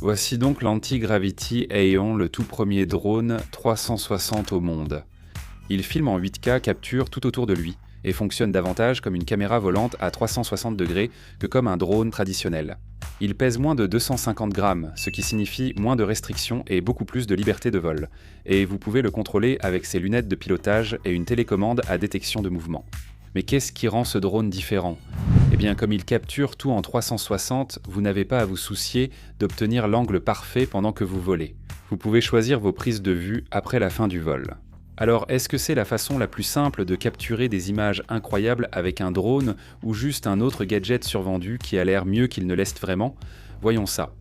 Voici donc l'Anti-Gravity Aeon, le tout premier drone 360 au monde. Il filme en 8K, capture tout autour de lui, et fonctionne davantage comme une caméra volante à 360 degrés que comme un drone traditionnel. Il pèse moins de 250 grammes, ce qui signifie moins de restrictions et beaucoup plus de liberté de vol. Et vous pouvez le contrôler avec ses lunettes de pilotage et une télécommande à détection de mouvement. Mais qu'est-ce qui rend ce drone différent ? Eh bien, comme il capture tout en 360, vous n'avez pas à vous soucier d'obtenir l'angle parfait pendant que vous volez. Vous pouvez choisir vos prises de vue après la fin du vol. Alors, est-ce que c'est la façon la plus simple de capturer des images incroyables avec un drone ou juste un autre gadget survendu qui a l'air mieux qu'il ne l'est vraiment ? Voyons ça.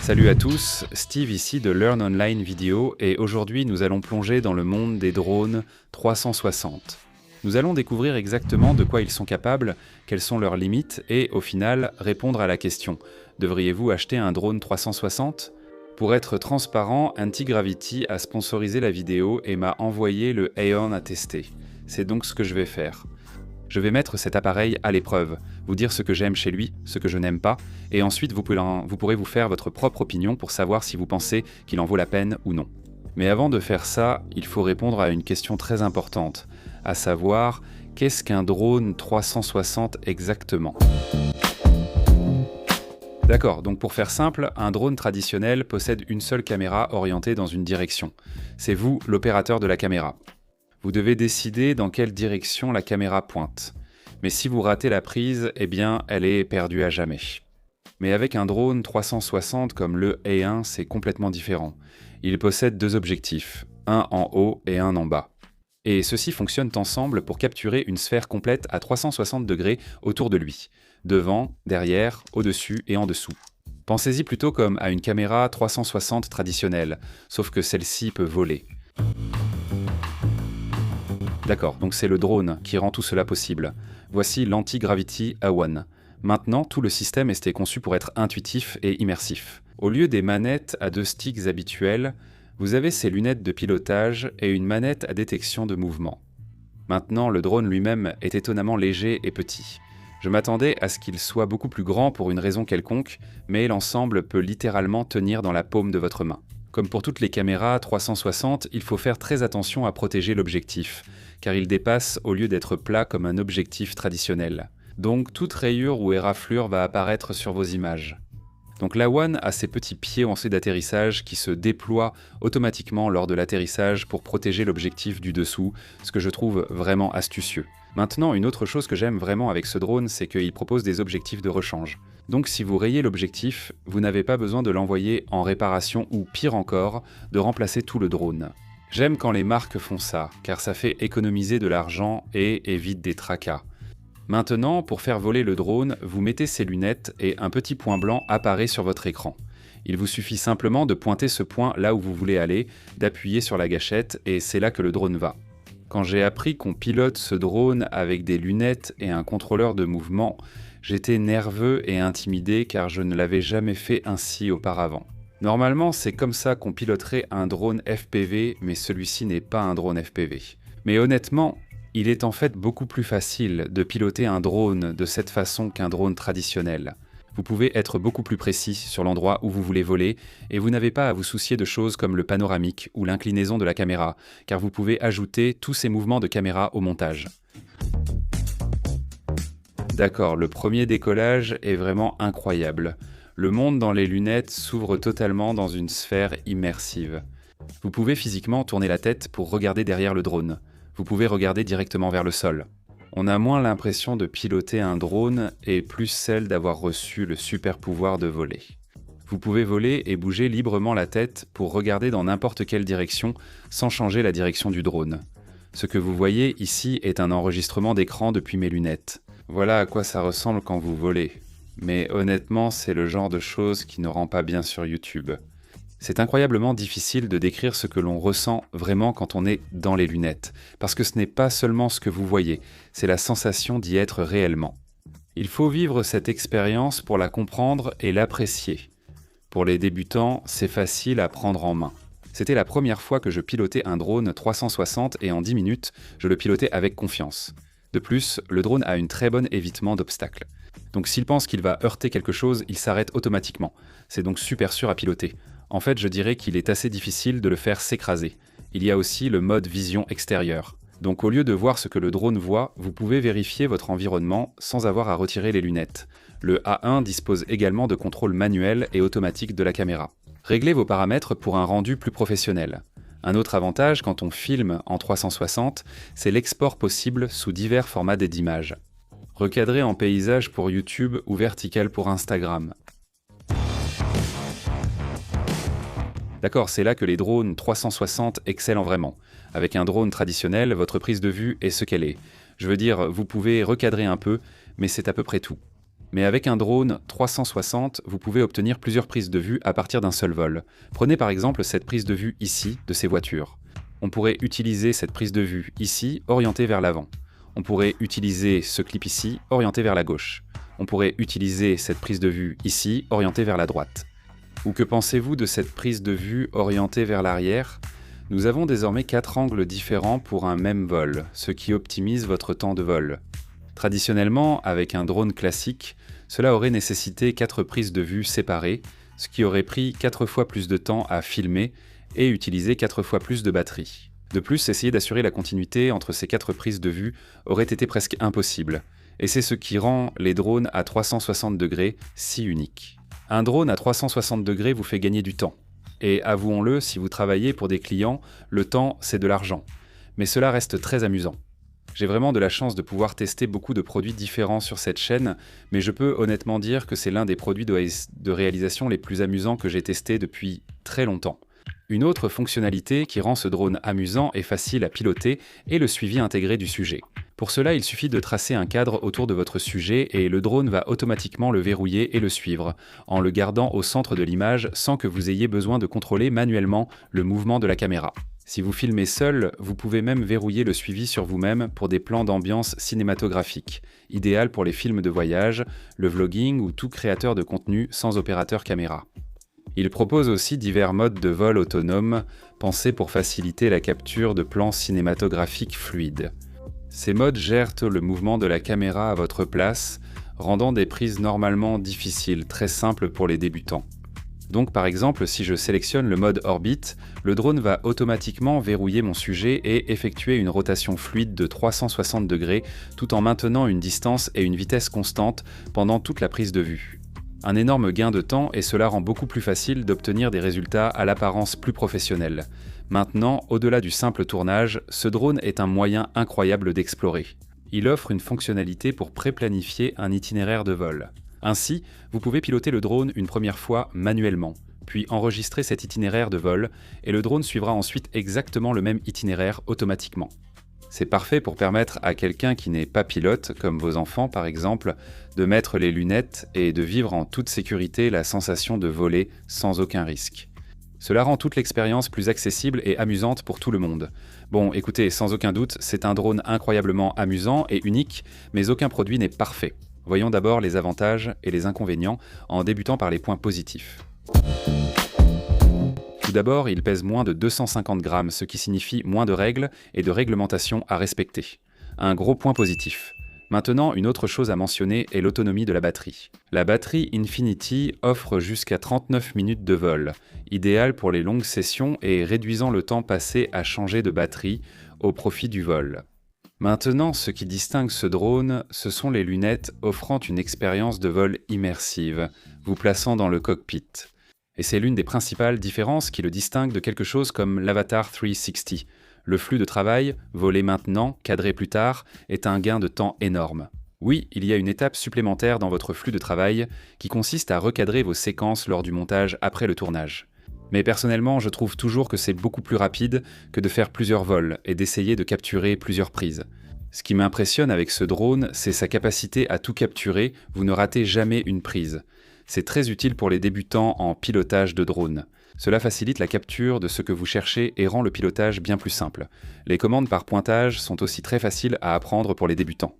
Salut à tous, Steve ici de Learn Online Video et aujourd'hui nous allons plonger dans le monde des drones 360. Nous allons découvrir exactement de quoi ils sont capables, quelles sont leurs limites et au final répondre à la question « Devriez-vous acheter un drone 360 ?» Pour être transparent, Anti-Gravity a sponsorisé la vidéo et m'a envoyé le Aeon à tester. C'est donc ce que je vais faire. Je vais mettre cet appareil à l'épreuve, vous dire ce que j'aime chez lui, ce que je n'aime pas, et ensuite vous pourrez vous faire votre propre opinion pour savoir si vous pensez qu'il en vaut la peine ou non. Mais avant de faire ça, il faut répondre à une question très importante, à savoir, qu'est-ce qu'un drone 360 exactement ? D'accord, donc pour faire simple, un drone traditionnel possède une seule caméra orientée dans une direction. C'est vous, l'opérateur de la caméra. Vous devez décider dans quelle direction la caméra pointe. Mais si vous ratez la prise, eh bien, elle est perdue à jamais. Mais avec un drone 360 comme le E1, c'est complètement différent. Il possède deux objectifs, un en haut et un en bas. Et ceux-ci fonctionnent ensemble pour capturer une sphère complète à 360 degrés autour de lui, devant, derrière, au-dessus et en dessous. Pensez-y plutôt comme à une caméra 360 traditionnelle, sauf que celle-ci peut voler. D'accord, donc c'est le drone qui rend tout cela possible. Voici l'Anti-Gravity Aeon. Maintenant, tout le système est conçu pour être intuitif et immersif. Au lieu des manettes à deux sticks habituelles, vous avez ces lunettes de pilotage et une manette à détection de mouvement. Maintenant, le drone lui-même est étonnamment léger et petit. Je m'attendais à ce qu'il soit beaucoup plus grand pour une raison quelconque, mais l'ensemble peut littéralement tenir dans la paume de votre main. Comme pour toutes les caméras 360, il faut faire très attention à protéger l'objectif, car il dépasse au lieu d'être plat comme un objectif traditionnel. Donc toute rayure ou éraflure va apparaître sur vos images. Donc la One a ses petits pieds en d'atterrissage qui se déploient automatiquement lors de l'atterrissage pour protéger l'objectif du dessous, ce que je trouve vraiment astucieux. Maintenant, une autre chose que j'aime vraiment avec ce drone, c'est qu'il propose des objectifs de rechange. Donc si vous rayez l'objectif, vous n'avez pas besoin de l'envoyer en réparation ou pire encore, de remplacer tout le drone. J'aime quand les marques font ça, car ça fait économiser de l'argent et évite des tracas. Maintenant, pour faire voler le drone, vous mettez ces lunettes et un petit point blanc apparaît sur votre écran. Il vous suffit simplement de pointer ce point là où vous voulez aller, d'appuyer sur la gâchette et c'est là que le drone va. Quand j'ai appris qu'on pilote ce drone avec des lunettes et un contrôleur de mouvement, j'étais nerveux et intimidé car je ne l'avais jamais fait ainsi auparavant. Normalement, c'est comme ça qu'on piloterait un drone FPV, mais celui-ci n'est pas un drone FPV. Mais honnêtement, il est en fait beaucoup plus facile de piloter un drone de cette façon qu'un drone traditionnel. Vous pouvez être beaucoup plus précis sur l'endroit où vous voulez voler et vous n'avez pas à vous soucier de choses comme le panoramique ou l'inclinaison de la caméra, car vous pouvez ajouter tous ces mouvements de caméra au montage. D'accord, le premier décollage est vraiment incroyable. Le monde dans les lunettes s'ouvre totalement dans une sphère immersive. Vous pouvez physiquement tourner la tête pour regarder derrière le drone. Vous pouvez regarder directement vers le sol. On a moins l'impression de piloter un drone et plus celle d'avoir reçu le super pouvoir de voler. Vous pouvez voler et bouger librement la tête pour regarder dans n'importe quelle direction sans changer la direction du drone. Ce que vous voyez ici est un enregistrement d'écran depuis mes lunettes. Voilà à quoi ça ressemble quand vous volez. Mais honnêtement, c'est le genre de choses qui ne rend pas bien sur YouTube. C'est incroyablement difficile de décrire ce que l'on ressent vraiment quand on est dans les lunettes, parce que ce n'est pas seulement ce que vous voyez, c'est la sensation d'y être réellement. Il faut vivre cette expérience pour la comprendre et l'apprécier. Pour les débutants, c'est facile à prendre en main. C'était la première fois que je pilotais un drone 360 et en 10 minutes, je le pilotais avec confiance. De plus, le drone a une très bonne évitement d'obstacles. Donc s'il pense qu'il va heurter quelque chose, il s'arrête automatiquement. C'est donc super sûr à piloter. En fait, je dirais qu'il est assez difficile de le faire s'écraser. Il y a aussi le mode vision extérieure. Donc au lieu de voir ce que le drone voit, vous pouvez vérifier votre environnement sans avoir à retirer les lunettes. Le A1 dispose également de contrôle manuel et automatique de la caméra. Réglez vos paramètres pour un rendu plus professionnel. Un autre avantage quand on filme en 360, c'est l'export possible sous divers formats d'images. Recadré en paysage pour YouTube ou vertical pour Instagram. D'accord, c'est là que les drones 360 excellent vraiment. Avec un drone traditionnel, votre prise de vue est ce qu'elle est. Je veux dire, vous pouvez recadrer un peu, mais c'est à peu près tout. Mais avec un drone 360, vous pouvez obtenir plusieurs prises de vue à partir d'un seul vol. Prenez par exemple cette prise de vue ici, de ces voitures. On pourrait utiliser cette prise de vue ici, orientée vers l'avant. On pourrait utiliser ce clip ici, orienté vers la gauche. On pourrait utiliser cette prise de vue ici, orientée vers la droite. Ou que pensez-vous de cette prise de vue orientée vers l'arrière ? Nous avons désormais 4 angles différents pour un même vol, ce qui optimise votre temps de vol. Traditionnellement, avec un drone classique, cela aurait nécessité 4 prises de vue séparées, ce qui aurait pris 4 fois plus de temps à filmer et utilisé 4 fois plus de batterie. De plus, essayer d'assurer la continuité entre ces 4 prises de vue aurait été presque impossible, et c'est ce qui rend les drones à 360 degrés si uniques. Un drone à 360 degrés vous fait gagner du temps. Et avouons-le, si vous travaillez pour des clients, le temps, c'est de l'argent. Mais cela reste très amusant. J'ai vraiment de la chance de pouvoir tester beaucoup de produits différents sur cette chaîne, mais je peux honnêtement dire que c'est l'un des produits de réalisation les plus amusants que j'ai testé depuis très longtemps. Une autre fonctionnalité qui rend ce drone amusant et facile à piloter est le suivi intégré du sujet. Pour cela, il suffit de tracer un cadre autour de votre sujet et le drone va automatiquement le verrouiller et le suivre, en le gardant au centre de l'image sans que vous ayez besoin de contrôler manuellement le mouvement de la caméra. Si vous filmez seul, vous pouvez même verrouiller le suivi sur vous-même pour des plans d'ambiance cinématographique, idéal pour les films de voyage, le vlogging ou tout créateur de contenu sans opérateur caméra. Il propose aussi divers modes de vol autonomes, pensés pour faciliter la capture de plans cinématographiques fluides. Ces modes gèrent le mouvement de la caméra à votre place, rendant des prises normalement difficiles, très simples pour les débutants. Donc par exemple, si je sélectionne le mode orbite, le drone va automatiquement verrouiller mon sujet et effectuer une rotation fluide de 360 degrés tout en maintenant une distance et une vitesse constante pendant toute la prise de vue. Un énorme gain de temps et cela rend beaucoup plus facile d'obtenir des résultats à l'apparence plus professionnelle. Maintenant, au-delà du simple tournage, ce drone est un moyen incroyable d'explorer. Il offre une fonctionnalité pour pré-planifier un itinéraire de vol. Ainsi, vous pouvez piloter le drone une première fois manuellement, puis enregistrer cet itinéraire de vol, et le drone suivra ensuite exactement le même itinéraire automatiquement. C'est parfait pour permettre à quelqu'un qui n'est pas pilote, comme vos enfants par exemple, de mettre les lunettes et de vivre en toute sécurité la sensation de voler sans aucun risque. Cela rend toute l'expérience plus accessible et amusante pour tout le monde. Bon, écoutez, sans aucun doute, c'est un drone incroyablement amusant et unique, mais aucun produit n'est parfait. Voyons d'abord les avantages et les inconvénients en débutant par les points positifs. Tout d'abord, il pèse moins de 250 grammes, ce qui signifie moins de règles et de réglementations à respecter. Un gros point positif. Maintenant, une autre chose à mentionner est l'autonomie de la batterie. La batterie Infinity offre jusqu'à 39 minutes de vol, idéal pour les longues sessions et réduisant le temps passé à changer de batterie au profit du vol. Maintenant, ce qui distingue ce drone, ce sont les lunettes offrant une expérience de vol immersive, vous plaçant dans le cockpit. Et c'est l'une des principales différences qui le distingue de quelque chose comme l'Avatar 360. Le flux de travail, volé maintenant, cadré plus tard, est un gain de temps énorme. Oui, il y a une étape supplémentaire dans votre flux de travail qui consiste à recadrer vos séquences lors du montage après le tournage. Mais personnellement, je trouve toujours que c'est beaucoup plus rapide que de faire plusieurs vols et d'essayer de capturer plusieurs prises. Ce qui m'impressionne avec ce drone, c'est sa capacité à tout capturer, vous ne ratez jamais une prise. C'est très utile pour les débutants en pilotage de drone. Cela facilite la capture de ce que vous cherchez et rend le pilotage bien plus simple. Les commandes par pointage sont aussi très faciles à apprendre pour les débutants.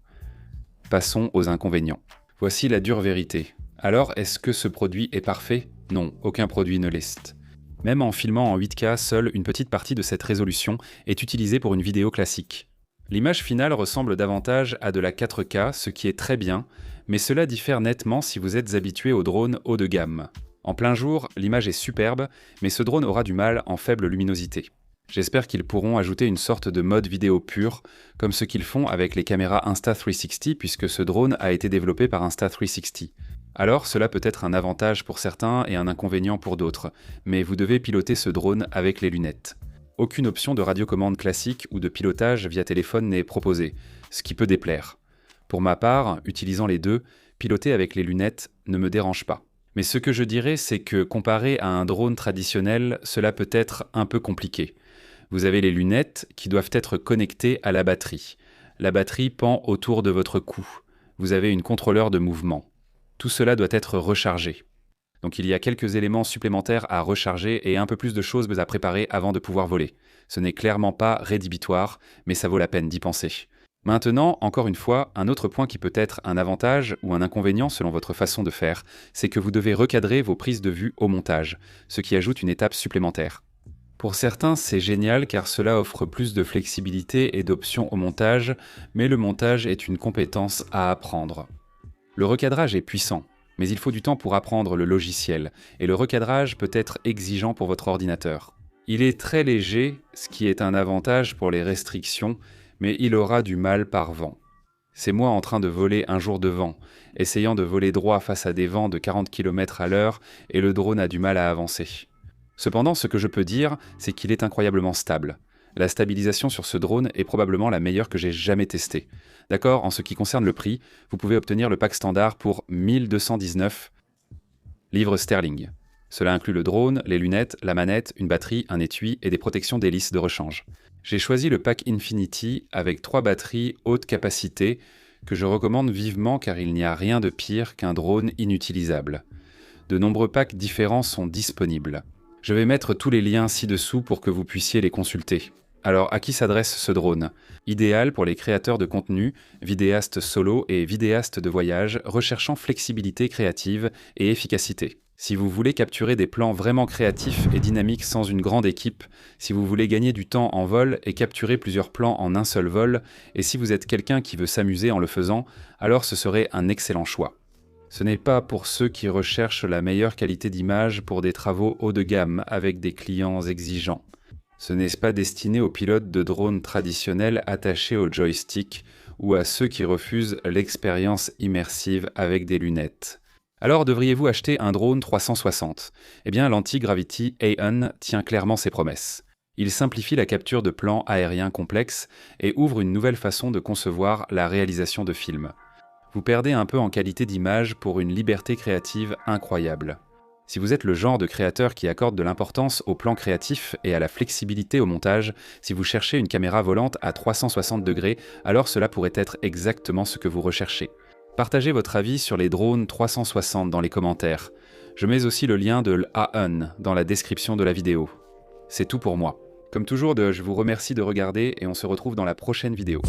Passons aux inconvénients. Voici la dure vérité. Alors, est-ce que ce produit est parfait ? Non, aucun produit ne l'est. Même en filmant en 8K, seule une petite partie de cette résolution est utilisée pour une vidéo classique. L'image finale ressemble davantage à de la 4K, ce qui est très bien, mais cela diffère nettement si vous êtes habitué aux drones haut de gamme. En plein jour, l'image est superbe, mais ce drone aura du mal en faible luminosité. J'espère qu'ils pourront ajouter une sorte de mode vidéo pur, comme ce qu'ils font avec les caméras Insta360, puisque ce drone a été développé par Insta360. Alors, cela peut être un avantage pour certains et un inconvénient pour d'autres, mais vous devez piloter ce drone avec les lunettes. Aucune option de radiocommande classique ou de pilotage via téléphone n'est proposée, ce qui peut déplaire. Pour ma part, utilisant les deux, piloter avec les lunettes ne me dérange pas. Mais ce que je dirais, c'est que comparé à un drone traditionnel, cela peut être un peu compliqué. Vous avez les lunettes qui doivent être connectées à la batterie. La batterie pend autour de votre cou. Vous avez une contrôleur de mouvement. Tout cela doit être rechargé. Donc il y a quelques éléments supplémentaires à recharger et un peu plus de choses à préparer avant de pouvoir voler. Ce n'est clairement pas rédhibitoire, mais ça vaut la peine d'y penser. Maintenant, encore une fois, un autre point qui peut être un avantage ou un inconvénient selon votre façon de faire, c'est que vous devez recadrer vos prises de vue au montage, ce qui ajoute une étape supplémentaire. Pour certains, c'est génial car cela offre plus de flexibilité et d'options au montage, mais le montage est une compétence à apprendre. Le recadrage est puissant, mais il faut du temps pour apprendre le logiciel, et le recadrage peut être exigeant pour votre ordinateur. Il est très léger, ce qui est un avantage pour les restrictions, mais il aura du mal par vent. C'est moi en train de voler un jour de vent, essayant de voler droit face à des vents de 40 km/h, et le drone a du mal à avancer. Cependant, ce que je peux dire, c'est qu'il est incroyablement stable. La stabilisation sur ce drone est probablement la meilleure que j'ai jamais testée. D'accord, en ce qui concerne le prix, vous pouvez obtenir le pack standard pour 1219 livres sterling. Cela inclut le drone, les lunettes, la manette, une batterie, un étui et des protections d'hélice de rechange. J'ai choisi le pack Infinity avec 3 batteries haute capacité que je recommande vivement car il n'y a rien de pire qu'un drone inutilisable. De nombreux packs différents sont disponibles. Je vais mettre tous les liens ci-dessous pour que vous puissiez les consulter. Alors, à qui s'adresse ce drone? Idéal pour les créateurs de contenu, vidéastes solo et vidéastes de voyage recherchant flexibilité créative et efficacité. Si vous voulez capturer des plans vraiment créatifs et dynamiques sans une grande équipe, si vous voulez gagner du temps en vol et capturer plusieurs plans en un seul vol, et si vous êtes quelqu'un qui veut s'amuser en le faisant, alors ce serait un excellent choix. Ce n'est pas pour ceux qui recherchent la meilleure qualité d'image pour des travaux haut de gamme avec des clients exigeants. Ce n'est pas destiné aux pilotes de drones traditionnels attachés au joystick ou à ceux qui refusent l'expérience immersive avec des lunettes. Alors devriez-vous acheter un drone 360 ? Eh bien l'Anti-Gravity A1 tient clairement ses promesses. Il simplifie la capture de plans aériens complexes et ouvre une nouvelle façon de concevoir la réalisation de films. Vous perdez un peu en qualité d'image pour une liberté créative incroyable. Si vous êtes le genre de créateur qui accorde de l'importance au plan créatif et à la flexibilité au montage, si vous cherchez une caméra volante à 360 degrés, alors cela pourrait être exactement ce que vous recherchez. Partagez votre avis sur les drones 360 dans les commentaires. Je mets aussi le lien de l'A1 dans la description de la vidéo. C'est tout pour moi. Comme toujours, je vous remercie de regarder et on se retrouve dans la prochaine vidéo.